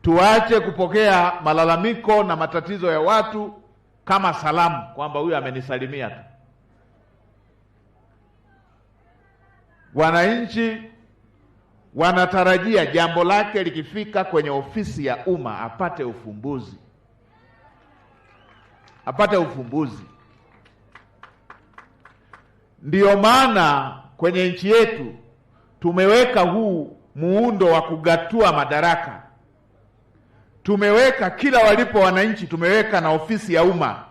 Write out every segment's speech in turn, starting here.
tuache kupokea malalamiko na matatizo ya watu kama salamu, kwamba huyu amenisalimia tu. Wananchi wanatarajia jambo lake likifika kwenye ofisi ya umma apate ufumbuzi, apate ufumbuzi. Ndiyo maana kwenye nchi yetu tumeweka huu muundo wa kugatua madaraka. Tumeweka kila walipo wananchi, tumeweka na ofisi ya umma.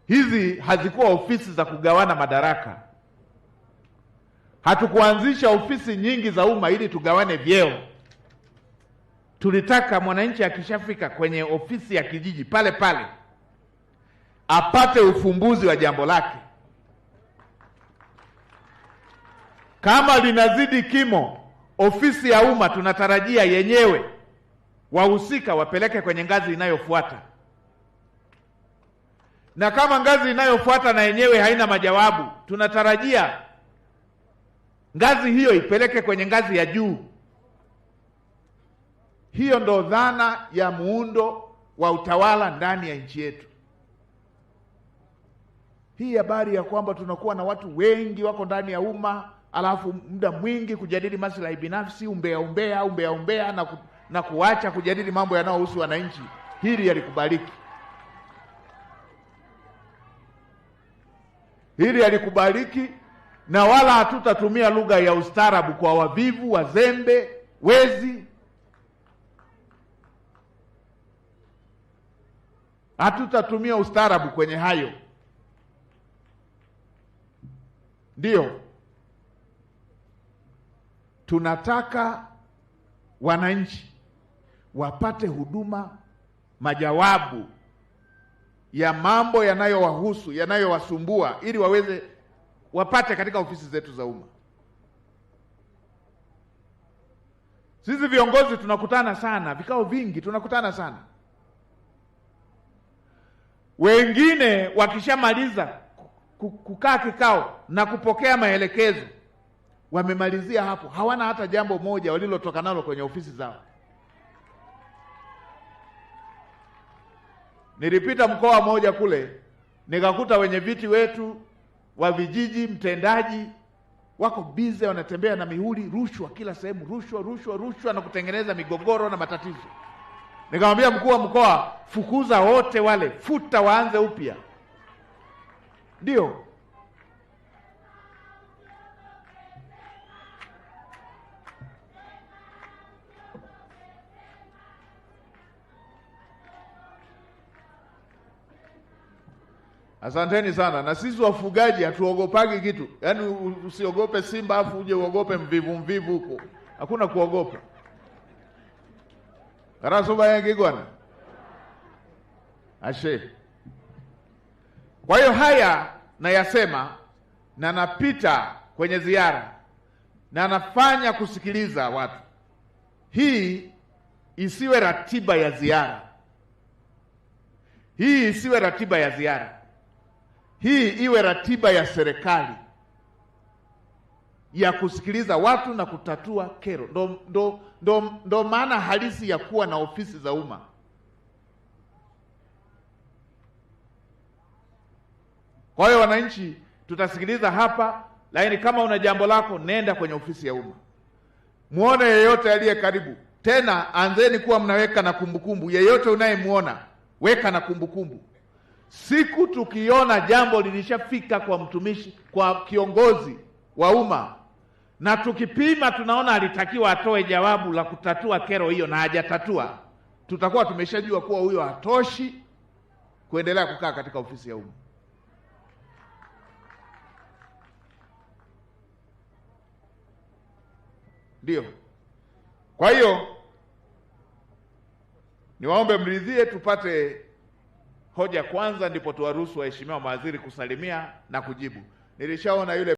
Hizi hazikuwa ofisi za kugawana madaraka. Hatukuanzisha ofisi nyingi za umma ili tugawane vyeo. Tulitaka mwananchi akishafika kwenye ofisi ya kijiji pale pale apate ufumbuzi wa jambo lake. Kama linazidi kimo, ofisi ya umma tunatarajia yenyewe wahusika wapeleke kwenye ngazi inayofuata. Na kama ngazi inayofuata na yenyewe haina majawabu, tunatarajia ngazi hiyo ipeleke kwenye ngazi ya juu. Hiyo ndo dhana ya muundo wa utawala ndani ya nchi yetu. Hii habari ya kwamba tunakuwa na watu wengi wako ndani ya umma, alafu muda mwingi kujadili maslahi binafsi, umbea na kuacha kujadili mambo yanayohusu wananchi, hili halikubaliki. Hili halikubaliki, na wala hatutatumia lugha ya ustaarabu kwa wavivu, wazembe, wezi. Hatutatumia ustaarabu kwenye hayo. Ndiyo, tunataka wananchi wapate huduma, majawabu ya mambo yanayowahusu, yanayowasumbua, ili wapate katika ofisi zetu za umma. Sisi viongozi tunakutana sana, vikao vingi tunakutana sana. Wengine wakishamaliza kukaa kikao na kupokea maelekezo, wamemalizia hapo, hawana hata jambo moja walilotoka nalo kwenye ofisi zao. Nilipita mkoa mmoja kule, nikakuta wenye viti wetu wa vijiji, mtendaji, wako bize, wanatembea na mihuri, rushwa kila sehemu, rushwa na kutengeneza migogoro na matatizo. Nikamwambia mkuu wa mkoa, fukuza wote wale, futa, waanze upya. Ndio. Asanteni sana. Na sisi wafugaji hatuogopagi kitu. Yaani usiogope simba afu uje uogope mvivu huko. Hakuna kuogopa. Karasoba yangi gwana. Ashe. Kwa hiyo haya nayasema, na napita kwenye ziara na nafanya kusikiliza watu. Hii isiwe ratiba ya ziara. Hii isiwe ratiba ya ziara. Hii iwe ratiba ya serikali ya kusikiliza watu na kutatua kero. Ndo maana halisi ya kuwa na ofisi za umma. Kwa hiyo wananchi, tutasikiliza hapa, lakini kama una jambo lako, nenda kwenye ofisi ya umma. Muone yeyote aliye karibu. Tena anzeni kuwa mnaweka na kumbukumbu. Yeyote unayemuona, weka na kumbukumbu. Siku tukiona jambo lilishafika kwa mtumishi, kwa kiongozi wa umma, na tukipima tunaona alitakiwa atoe jawabu la kutatua kero hiyo na hajatatua, tutakuwa tumeshajua kuwa huyo hatoshi kuendelea kukaa katika ofisi ya umma. Ndio. Kwa hiyo niwaombe mridhie tupate hoja kwanza, ndipo tuwaruhusu waheshimiwa mawaziri kusalimia na kujibu. Nilishaona yule